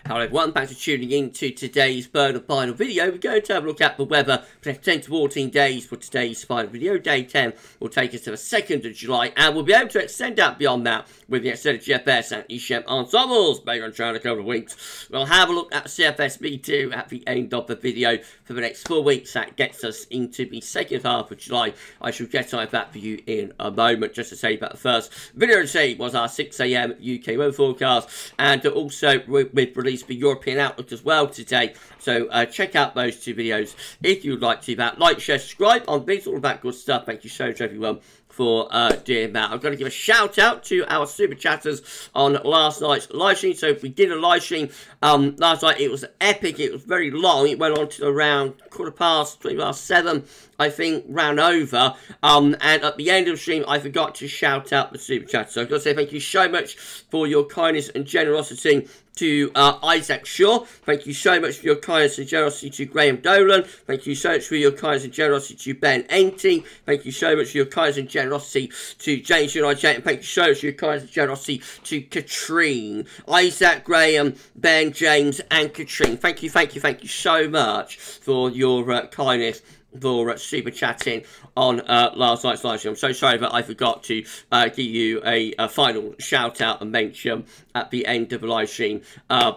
Hello everyone, thanks for tuning in to today's third and final video. We're going to have a look at the weather for the next 10 to 14 days for today's final video. Day 10 will take us to the 2nd of July, and we'll be able to extend out beyond that with the extended GFS and CFS Ensembles. Maybe I'm trying a couple of weeks. We'll have a look at CFS V2 at the end of the video for the next 4 weeks. That gets us into the second half of July. I shall get to that for you in a moment. Just to say about the first video today was our 6 AM UK weather forecast, and also we've released the European Outlook as well today, so check out those two videos if you would like to. That like, share, subscribe on this, all of that good stuff. Thank you so much everyone for doing that. I'm going to give a shout out to our super chatters on last night's live stream. So if we did a live stream last night, it was epic. It was very long. It went on to around 7:15, I think, ran over. And at the end of the stream, I forgot to shout out the super chatters. So I've got to say thank you so much for your kindness and generosity to Isaac Shaw. Thank you so much for your kindness and generosity to Graham Dolan. Thank you so much for your kindness and generosity to Ben Enting. Thank you so much for your kindness and generosity to James United. And thank you so much for your kindness and generosity to Katrine. Isaac, Graham, Ben, James, and Katrine. Thank you so much for your kindness for super chatting on last night's live stream. I'm so sorry that I forgot to give you a final shout out and mention at the end of the live stream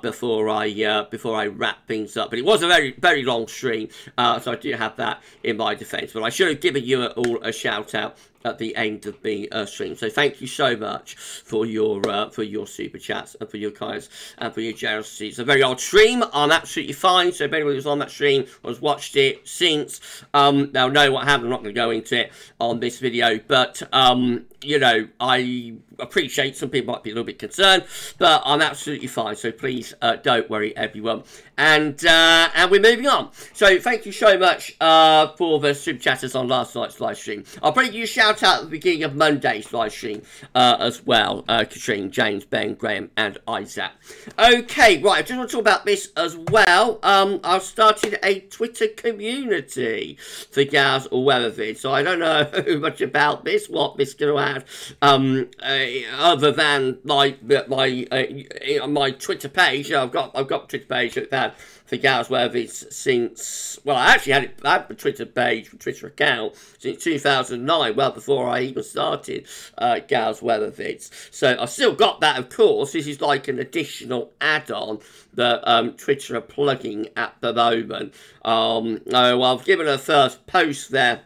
before I wrap things up. But it was a very long stream, so I do have that in my defence. But I should have given you all a shout out at the end of the stream. So thank you so much for your super chats and for your kindness and for your generosity. It's a very old stream. I'm absolutely fine. So if anyone who's on that stream has watched it since, they'll know what happened. I'm not going to go into it on this video, but you know, I appreciate some people might be a little bit concerned, but I'm absolutely fine. So please don't worry, everyone. And we're moving on. So thank you so much for the super chatters on last night's live stream. I'll bring you a shout out at the beginning of Monday's live stream as well. Katrine, James, Ben, Graham, and Isaac. Okay, right. I just want to talk about this as well. I've started a Twitter community for GavsWeatherVids. So I don't know much about this, what this is going to add, other than my Twitter page. I've got a Twitter page that for GavsWeatherVids since, well, I actually had the Twitter page, Twitter account since 2009, well before I even started GavsWeatherVids. So I've still got that, of course. This is like an additional add-on that Twitter are plugging at the moment. Well, I've given a first post there.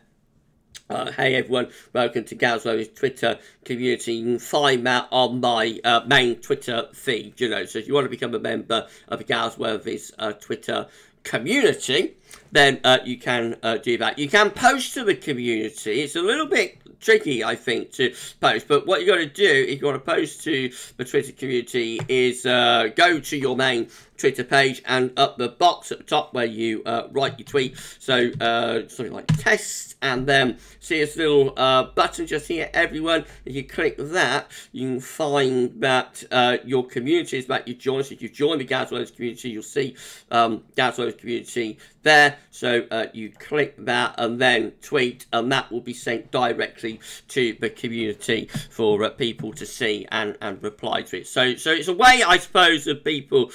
Hey everyone, welcome to GavsWeatherVids Twitter community. You can find that on my main Twitter feed, you know. So if you want to become a member of the GavsWeatherVids Twitter community, then you can do that. You can post to the community. It's a little bit tricky, I think, to post, but what you got to do if you want to post to the Twitter community is go to your main Twitter page, and up the box at the top where you write your tweet, so something like test, and then see this little button just here, everyone. If you click that, you can find that your community is that you join. So if you join the GavsWeatherVids community, you'll see GavsWeatherVids community there. So you click that and then tweet, and that will be sent directly to the community for people to see and reply to it. So it's a way, I suppose, of people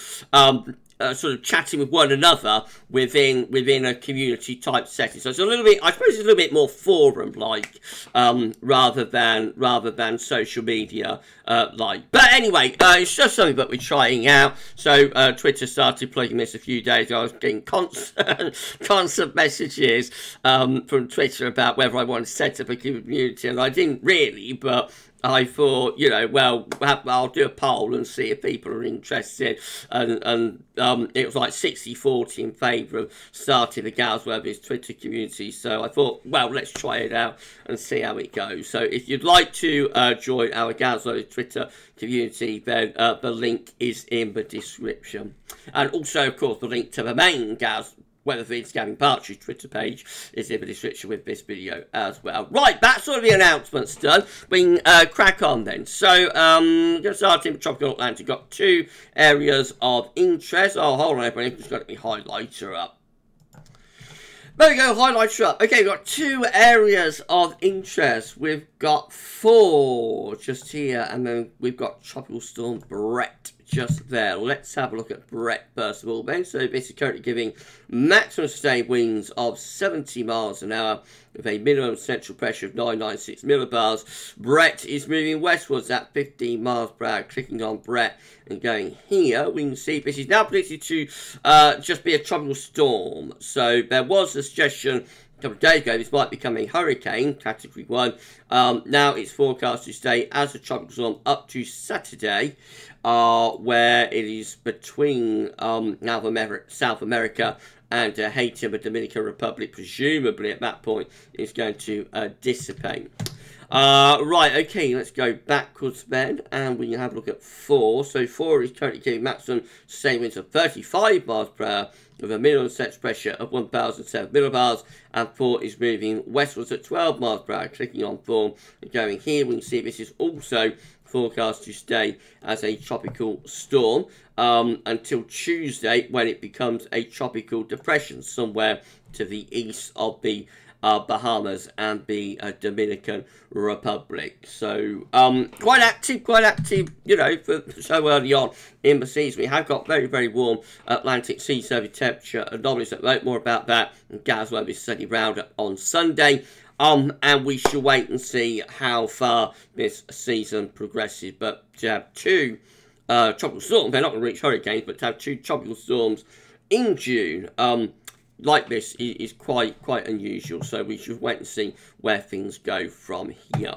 sort of chatting with one another within a community type setting. So it's a little bit, I suppose, it's a little bit more forum like rather than social media like. But anyway, it's just something that we're trying out. So Twitter started plugging this a few days ago. I was getting constant messages from Twitter about whether I wanted to set up a community, and I didn't really, but I thought, you know, well, I'll do a poll and see if people are interested, and it was like 60-40 in favour of starting the GavsWeatherVids Twitter community. So I thought, well, let's try it out and see how it goes. So if you'd like to join our GavsWeatherVids Twitter community, then the link is in the description, and also, of course, the link to the main GavsWeatherVids Gavin Partridge Twitter page is in the description with this video as well. Right, that's all of the announcements done. We can crack on then. So, I'm going to start in Tropical Atlantic. Got 2 areas of interest. Oh, hold on, everybody. I've just got my highlighter up. There we go, highlights up. Okay, we've got 2 areas of interest. We've got 4 just here, and then we've got Tropical Storm Brett just there. Let's have a look at Brett first of all, then. So this is currently giving maximum sustained winds of 70 miles an hour with a minimum central pressure of 996 millibars. Brett is moving westwards at 15 miles per hour. Clicking on Brett and going here, we can see this is now predicted to just be a tropical storm. So there was a suggestion a couple of days ago this might become a hurricane, category 1. Now it's forecast to stay as a tropical storm up to Saturday, where it is between South America and Haiti and the Dominican Republic. Presumably at that point it's going to dissipate. Right, okay, let's go backwards then, and we can have a look at 4. So 4 is currently giving maximum sustained winds of 35 miles per hour with a minimum central pressure of 1007 millibars, and 4 is moving westwards at 12 miles per hour. Clicking on 4 and going here, we can see this is also forecast to stay as a tropical storm until Tuesday, when it becomes a tropical depression somewhere to the east of the Bahamas and the Dominican Republic. So quite active, you know, for so early on in the season. We have got very, very warm Atlantic sea surface temperature anomalies at the moment. More about that and GavsWeatherVids sunny roundup on Sunday. And we shall wait and see how far this season progresses. But to have 2 tropical storms, they're not going to reach hurricanes, but to have 2 tropical storms in June like this is quite unusual. So we should wait and see where things go from here.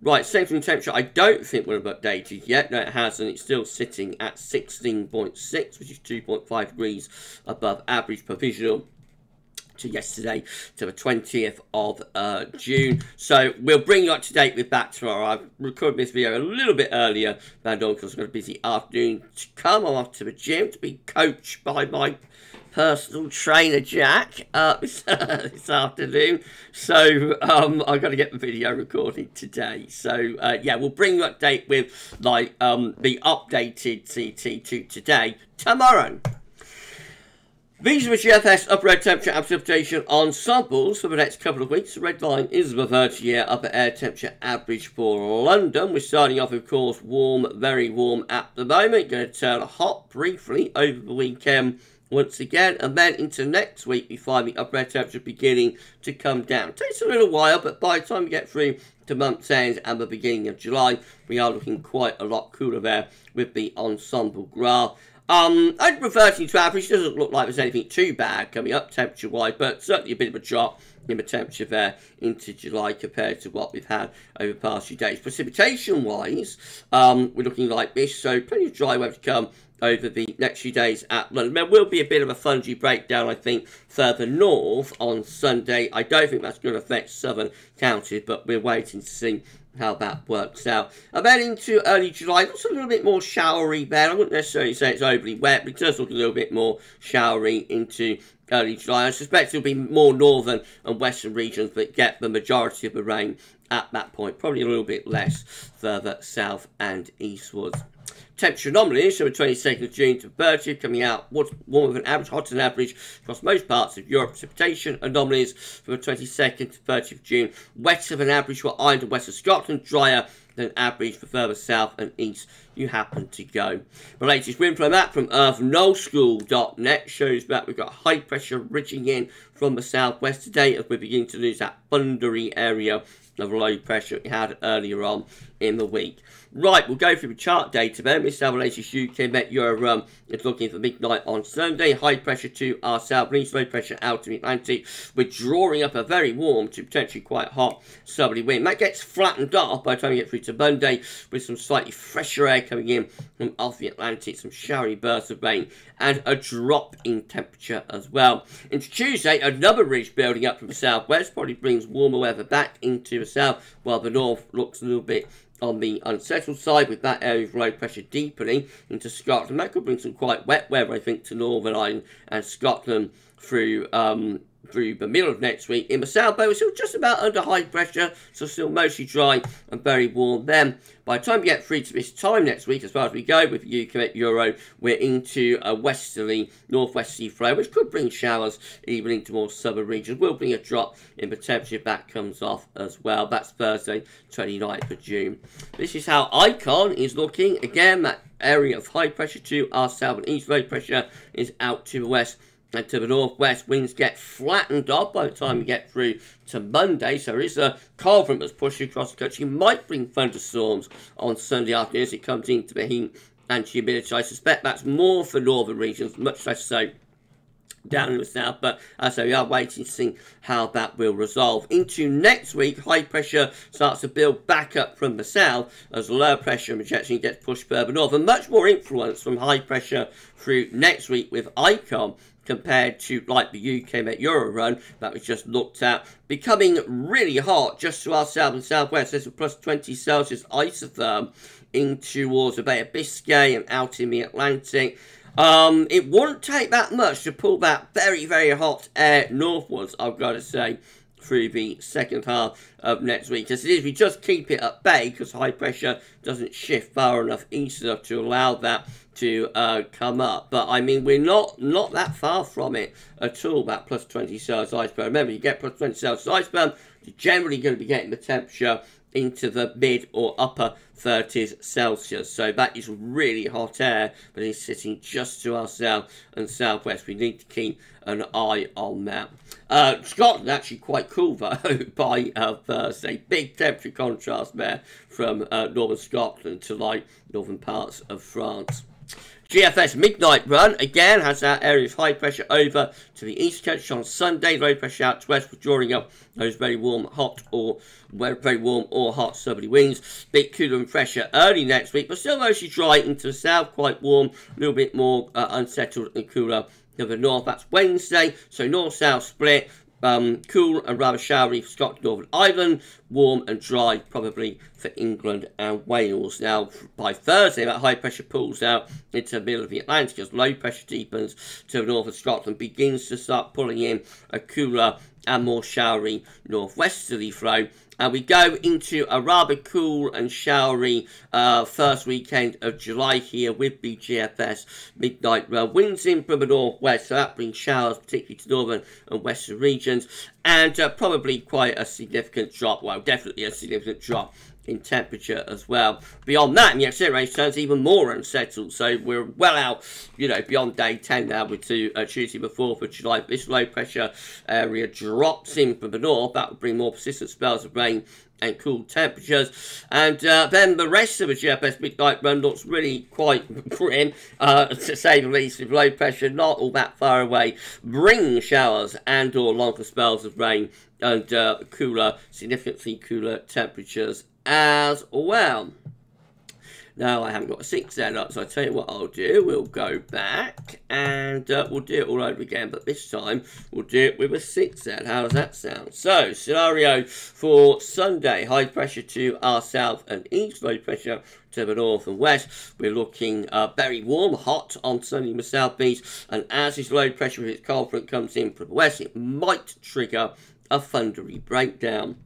Right, central temperature, I don't think we've updated yet. No, it hasn't. It's still sitting at 16.6, which is 2.5 degrees above average provisional to yesterday, to the 20th of June. So we'll bring you up to date with that tomorrow. I've recorded this video a little bit earlier than normal because I've got a busy afternoon to come. I'm off to the gym to be coached by my personal trainer Jack this afternoon, so I've got to get the video recorded today. So yeah, we'll bring you an update with like the updated CT to today tomorrow. These are the GFS upper air temperature and precipitation ensembles for the next couple of weeks. The red line is the 30-year upper air temperature average for London. We're starting off, of course, warm, very warm at the moment. Going to turn hot briefly over the weekend once again, and then into next week we find the upper air temperature beginning to come down. It takes a little while, but by the time we get through to month's end and the beginning of July, we are looking quite a lot cooler there with the ensemble graph. Reverting to average, doesn't look like there's anything too bad coming up temperature-wise, but certainly a bit of a drop in the temperature there into July compared to what we've had over the past few days. Precipitation-wise, we're looking like this, so plenty of dry weather to come over the next few days at London. There will be a bit of a fungy breakdown, I think, further north on Sunday. I don't think that's going to affect southern counties, but we're waiting to see how that works out. And then into early July, it's a little bit more showery there. I wouldn't necessarily say it's overly wet, but it does look a little bit more showery into early July. I suspect it'll be more northern and western regions that get the majority of the rain at that point. Probably a little bit less further south and eastwards. Temperature anomalies, so the 22nd of June to 30th, coming out warmer than average, hotter than average across most parts of Europe. Precipitation anomalies from the 22nd to 30th of June, wetter than average for Ireland and West of Scotland, drier than average for further south and east you happen to go. The latest Windflow Map from earthnullschool.net shows that we've got high pressure ridging in from the southwest today as we're beginning to lose that thundery area of low pressure we had earlier on in the week. Right, we'll go through the chart data then. This is our latest UK Met Euro it's looking for midnight on Sunday. High pressure to our south, east, low pressure out of the Atlantic. We're drawing up a very warm to potentially quite hot southerly wind. That gets flattened off by the time we get through to Monday with some slightly fresher air coming in from off the Atlantic, some showery bursts of rain and a drop in temperature as well. Into Tuesday, another ridge building up from the southwest probably brings warmer weather back into the south, while the north looks a little bit on the unsettled side with that area of low pressure deepening into Scotland. That could bring some quite wet weather, I think, to Northern Ireland and Scotland through the middle of next week. In the south, though, we're still just about under high pressure, so still mostly dry and very warm then. By the time we get through to this time next week, as far as we go with the UK Euro, we're into a westerly, northwesterly flow, which could bring showers even into more southern regions. Will bring a drop in the temperature if that comes off as well. That's Thursday, 29th of June. This is how Icon is looking. Again, that area of high pressure to our south and east. Low pressure is out to the west and to the northwest. Winds get flattened off by the time we get through to Monday. So there is a cold front that's pushing across the country. Might bring thunderstorms on Sunday afternoon as it comes into the heat and humidity. I suspect that's more for northern regions, much less so down in the south, but as we are waiting to see how that will resolve. Into next week, high pressure starts to build back up from the south as low pressure rejection gets pushed further north, and much more influence from high pressure through next week with ICOM compared to like the UK Met Euro run that we just looked at, becoming really hot just to our south and southwest. There's a plus 20 Celsius isotherm in towards the Bay of Biscay and out in the Atlantic. It wouldn't take that much to pull that very, very hot air northwards, I've got to say, through the second half of next week. As it is, we just keep it at bay because high pressure doesn't shift far enough east enough to allow that to come up. But I mean, we're not that far from it at all, that plus 20 Celsius iceberg. Remember, you get plus 20 Celsius iceberg, you're generally going to be getting the temperature into the mid or upper 30s Celsius. So that is really hot air, but it's sitting just to our south and southwest. We need to keep an eye on that. Scotland actually quite cool though by Thursday. Big temperature contrast there from northern Scotland to like northern parts of France. GFS midnight run again has that area of high pressure over to the east coast on Sunday. Low pressure out to west, withdrawing up those very warm, hot or very warm or hot southerly winds. Bit cooler and fresher early next week, but still mostly dry into the south. Quite warm, a little bit more unsettled and cooler to the north. That's Wednesday, so north-south split. Cool and rather showery for Scotland, Northern Ireland. Warm and dry, probably for England and Wales. Now, by Thursday, that high pressure pulls out into the middle of the Atlantic as low pressure deepens to the north of Scotland, begins to start pulling in a cooler and more showery northwesterly flow. And we go into a rather cool and showery first weekend of July here with the GFS midnight run. Winds in from the northwest, so that brings showers particularly to northern and western regions. And probably quite a significant drop, well, definitely a significant drop in temperature as well. Beyond that, the extent range turns even more unsettled, so we're well out, you know, beyond day 10 now with Tuesday the 4th of July. This low pressure area drops in from the north. That will bring more persistent spells of rain and cool temperatures. And then the rest of the GFS midnight run looks really quite grim, to say the least, with low pressure not all that far away, bringing showers and or longer spells of rain and cooler, significantly cooler temperatures as well. Now I haven't got a 6 set up, so I tell you what I'll do. We'll go back and we'll do it all over again, but this time we'll do it with a 6 set. How does that sound? So, scenario for Sunday: high pressure to our south and east, low pressure to the north and west. We're looking very warm, hot on Sunday in the southeast, and as this low pressure with its cold front comes in from the west, it might trigger a thundery breakdown.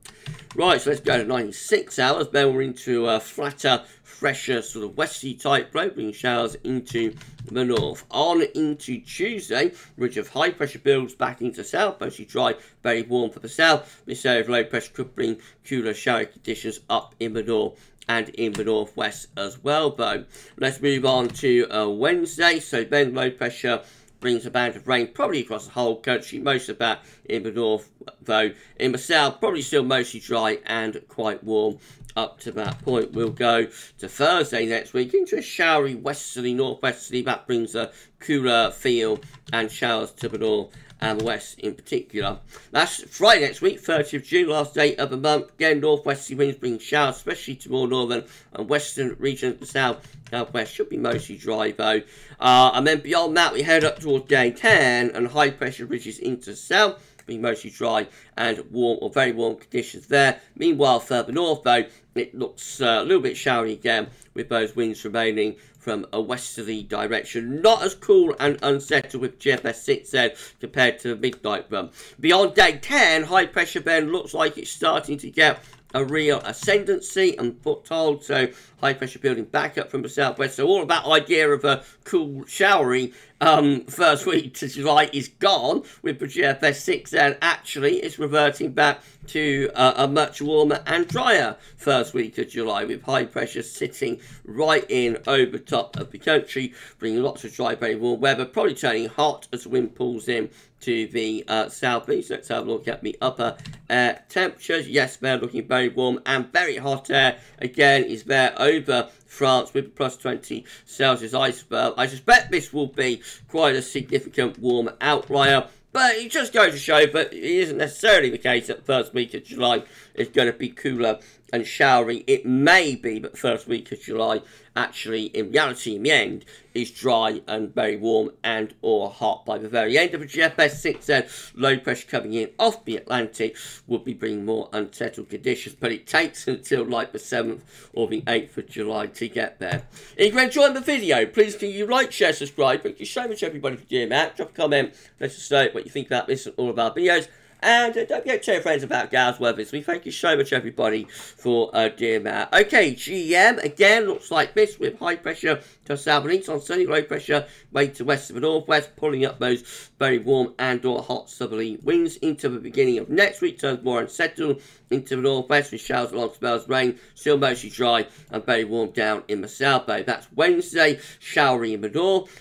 Right, so let's go to 96 hours. Then we're into a flatter, fresher, sort of westerly type flow, bringing showers into the north. On into Tuesday, ridge of high pressure builds back into south, mostly dry, very warm for the south. This area of low pressure could bring cooler, showery conditions up in the north and in the northwest as well, though. Let's move on to Wednesday. So then low pressure brings a band of rain probably across the whole country, most of that in the north, though. In the south, probably still mostly dry and quite warm up to that point. We'll go to Thursday next week into a showery westerly, northwesterly. That brings a cooler feel and showers to the north and the west in particular. That's Friday next week, 30th of June, last day of the month. Again, northwesterly winds bring showers, especially to more northern and western regions. The southwest should be mostly dry though. And then beyond that, we head up towards day 10 and high pressure ridges into the south, being mostly dry and warm or very warm conditions there. Meanwhile, further north though, it looks a little bit showery again with those winds remaining from a westerly direction. Not as cool and unsettled with GFS 6Z compared to the midnight run. Beyond day 10, high pressure then looks like it's starting to get a real ascendancy and foothold, so high pressure building back up from the southwest. So all of that idea of a cool, showery first week to July is gone with the GFS 6N. Actually, it's reverting back to a much warmer and drier first week of July, with high pressure sitting right in over top of the country, bringing lots of dry, very warm weather, probably turning hot as the wind pulls in to the southeast. Let's have a look at the upper air temperatures. Yes, they're looking very warm, and very hot air again is there over France with plus 20 Celsius iceberg. I suspect this will be quite a significant warm outlier, but it just goes to show that it isn't necessarily the case that the first week of July is going to be cooler and showery. It may be, but the first week of July actually, in reality, in the end, is dry and very warm and or hot. By the very end of the GFS 6N, low pressure coming in off the Atlantic will be bringing more unsettled conditions, but it takes until like the 7th or the 8th of July to get there. If you enjoyed the video, please can you like, share, subscribe. Thank you so much everybody for doing that. Drop a comment, let us know what you think about this and all of our videos. And don't forget to tell your friends about GavsWeatherVids. We thank you so much, everybody, for doing that. Okay, GM, again, looks like this, with high pressure to south and east on sunny, low pressure way to west of the northwest, pulling up those very warm and or hot southerly winds into the beginning of next week. Turns more unsettled into the northwest with showers along spells of rain, still mostly dry and very warm down in the south bay. That's Wednesday, showery in the north,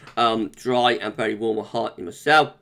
dry and very warm or hot in the south.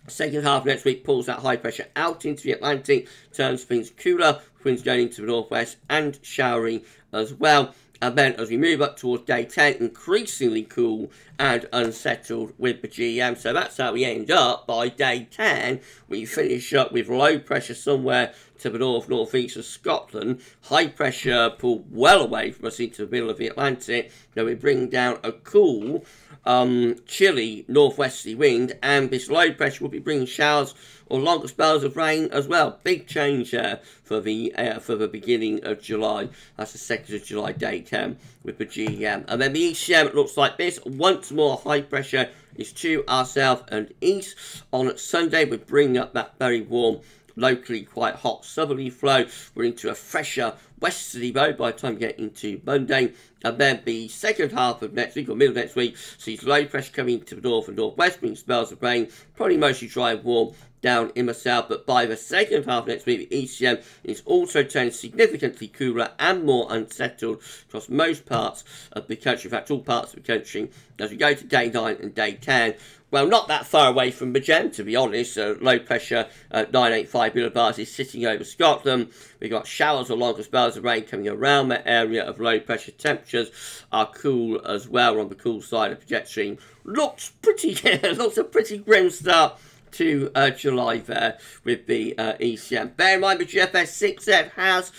Second half next week pulls that high pressure out into the Atlantic, turns things cooler, winds going into the northwest and showery as well. And then as we move up towards day 10, increasingly cool and unsettled with the GM. So that's how we end up. By day 10, we finish up with low pressure somewhere to the north-northeast of Scotland. High pressure pulled well away from us into the middle of the Atlantic. Now we bring down a cool, chilly northwesterly wind, and this low pressure will be bringing showers or longer spells of rain as well. Big change there for the beginning of July. That's the 2nd of July, day 10 with the GM. And then the ECM looks like this. Once more high pressure is to our south and east. On Sunday we bring up that very warm, locally quite hot southerly flow. We're into a fresher westerly mode by the time we get into Monday. And then the second half of next week, or middle of next week, sees low pressure coming to the north and northwest, bringing spells of rain, probably mostly dry and warm down in the south. But by the second half of next week, the ECM is also turning significantly cooler and more unsettled across most parts of the country, in fact all parts of the country, as we go to day 9 and day 10. Well, not that far away from the gem, to be honest. Low pressure at 985 millibars is sitting over Scotland. We've got showers or longer spells of rain coming around that area of low pressure. Temperatures are cool as well. We're on the cool side of the jet stream. Looks pretty, looks a pretty grim start to July there with the ECM. Bear in mind the GFS 6N has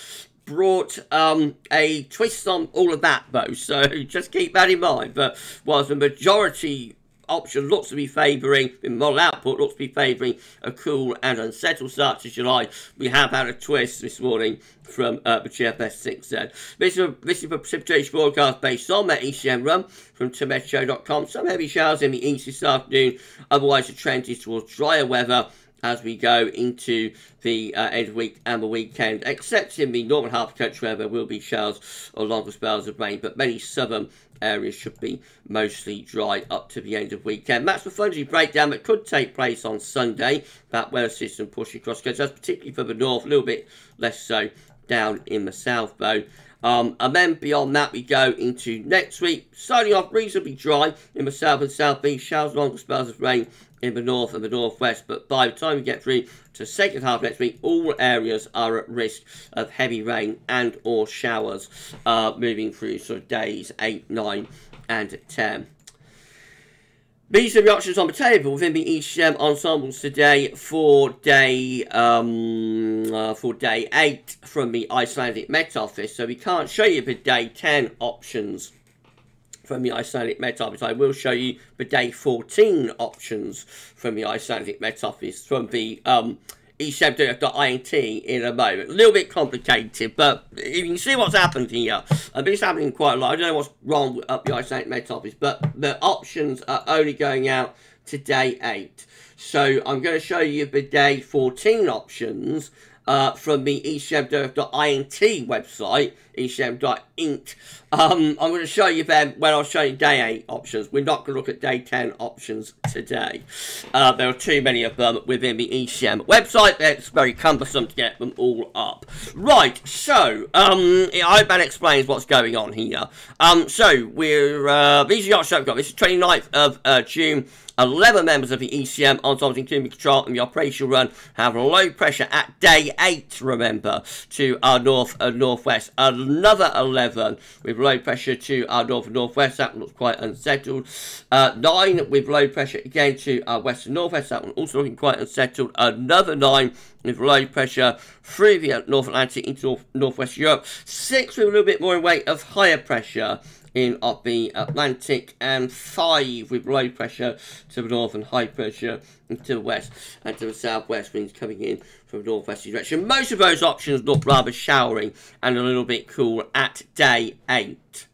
brought a twist on all of that though, so just keep that in mind. But whilst the majority option looks to be favouring, the model output looks to be favouring a cool and unsettled start to July, we have had a twist this morning from the GFS 6N. This is a precipitation forecast based on that ECM run from temp.com. Some heavy showers in the east this afternoon, otherwise the trend is towards drier weather as we go into the end of the week and the weekend, except in the northern half of the country where there will be showers or longer spells of rain, but many southern areas should be mostly dry up to the end of the weekend. That's the fungi breakdown that could take place on Sunday. That weather system pushing across the country, that's particularly for the north, a little bit less so down in the south though. And then beyond that we go into next week, starting off reasonably dry in the south and southeast, showers, longer spells of rain in the north and the northwest, but by the time we get through to the second half next week, all areas are at risk of heavy rain and or showers moving through sort of days 8, 9 and 10. These are the options on the table within the ECM ensembles today for day 8 from the Icelandic Met Office. So we can't show you the day 10 options from the Icelandic Met Office. I will show you the day 14 options from the Icelandic Met Office from the ecm.int in a moment. A little bit complicated, but you can see what's happened here. This is happening quite a lot. I don't know what's wrong with the Icelandic Met Office, but the options are only going out to day 8. So I'm going to show you the day 14 options from the ecm.int website, ecm.int, I'm going to show you them when I'll show you day 8 options. We're not going to look at day 10 options today. There are too many of them within the ECM website. It's very cumbersome to get them all up. Right, so I hope that explains what's going on here. So we're these are the options I've got. This is 29th of June. 11 members of the ECM ensembles, including control and the operational run, have low pressure at day 8, remember, to our north and northwest. Another 11 with low pressure to our north and northwest. That one looks quite unsettled. 9 with low pressure again to our west and northwest. That one also looking quite unsettled. Another 9 with low pressure through the North Atlantic into northwest Europe. 6 with a little bit more in weight of higher pressure in the Atlantic, and 5 with low pressure to the north and high pressure to the west and to the southwest, winds coming in from the northwesterly direction. Most of those options look rather showery and a little bit cool at day 8.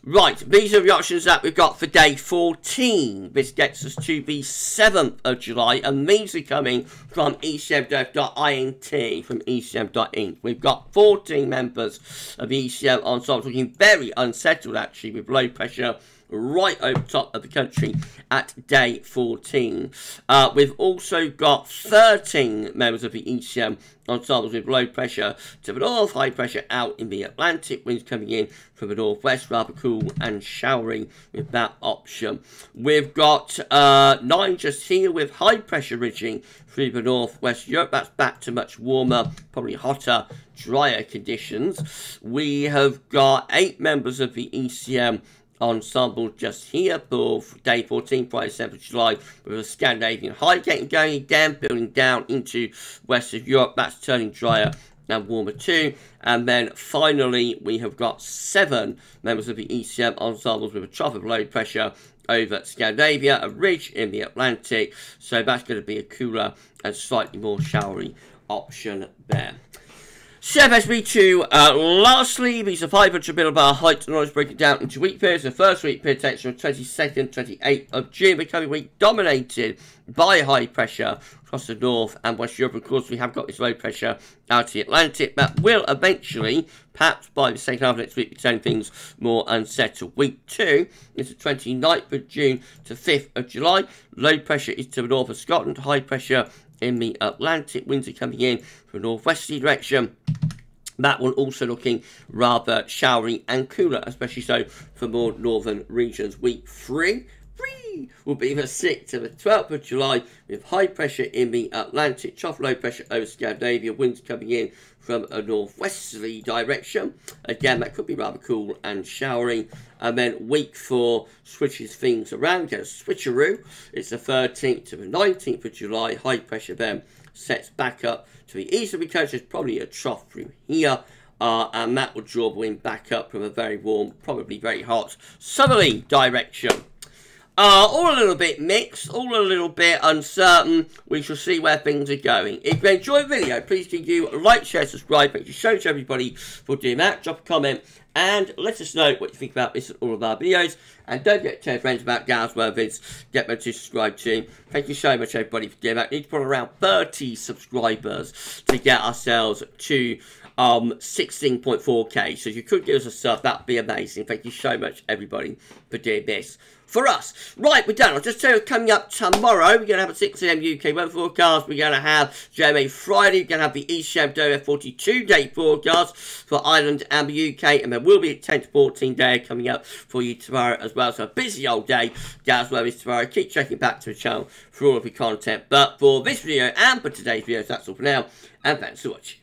Right, these are the options that we've got for day 14. This gets us to the 7th of July, and these are coming from ecm.int, from ecm.inc. We've got 14 members of the ECM ensemble looking very unsettled, actually, with low pressure right over top of the country at day 14. We've also got 13 members of the ECM ensembles with low pressure to the north, high pressure out in the Atlantic, winds coming in from the northwest, rather cool and showery with that option. We've got 9 just here with high pressure ridging through the northwest Europe. That's back to much warmer, probably hotter, drier conditions. We have got 8 members of the ECM ensemble just here for day 14, Friday 7th of July, with a Scandinavian high getting going again, building down into west of Europe. That's turning drier and warmer too. And then finally, we have got 7 members of the ECM ensembles with a trough of low pressure over Scandinavia, a ridge in the Atlantic. So that's going to be a cooler and slightly more showery option there. CFS V2, lastly, these are 500 millibar height knowledge breaking down into week periods. The first week period takes from 22nd, 28th of June, becoming week dominated by high pressure across the north and west Europe. Of course, we have got this low pressure out of the Atlantic that will eventually, perhaps by the second half of next week, be turning things more unsettled. Week 2 is the 29th of June to 5th of July. Low pressure is to the north of Scotland, high pressure in the Atlantic, winds are coming in from northwesterly direction. That one also looking rather showery and cooler, especially so for more northern regions. Week 3 will be the 6th to the 12th of July with high pressure in the Atlantic, trough low pressure over Scandinavia, winds coming in from a northwesterly direction. Again, that could be rather cool and showery. And then week 4 switches things around, gets a switcheroo. It's the 13th to the 19th of July. High pressure then sets back up to the east of the coast. There's probably a trough through here. And that will draw the wind back up from a very warm, probably very hot southerly direction. All a little bit mixed, all a little bit uncertain. We shall see where things are going. If you enjoyed the video, please do like, share, subscribe. Make sure to show everybody for doing that. Drop a comment and let us know what you think about this and all of our videos. And don't forget to tell your friends about GavsWeatherVids. Get them to subscribe too. Thank you so much, everybody, for doing that. We need to put around 30 subscribers to get ourselves to 16.4k. So if you could give us a sub, that would be amazing. Thank you so much, everybody, for doing this for us. Right, we're done. I'll just tell you, coming up tomorrow, we're going to have a 6 AM UK weather forecast. We're going to have GMA Friday. We're going to have the ECM WF 42-day forecast for Ireland and the UK. And there will be a 10 to 14 day coming up for you tomorrow as well. So a busy old day. GavsWeatherVids tomorrow. Keep checking back to the channel for all of the content. But for this video and for today's videos, that's all for now. And thanks for watching.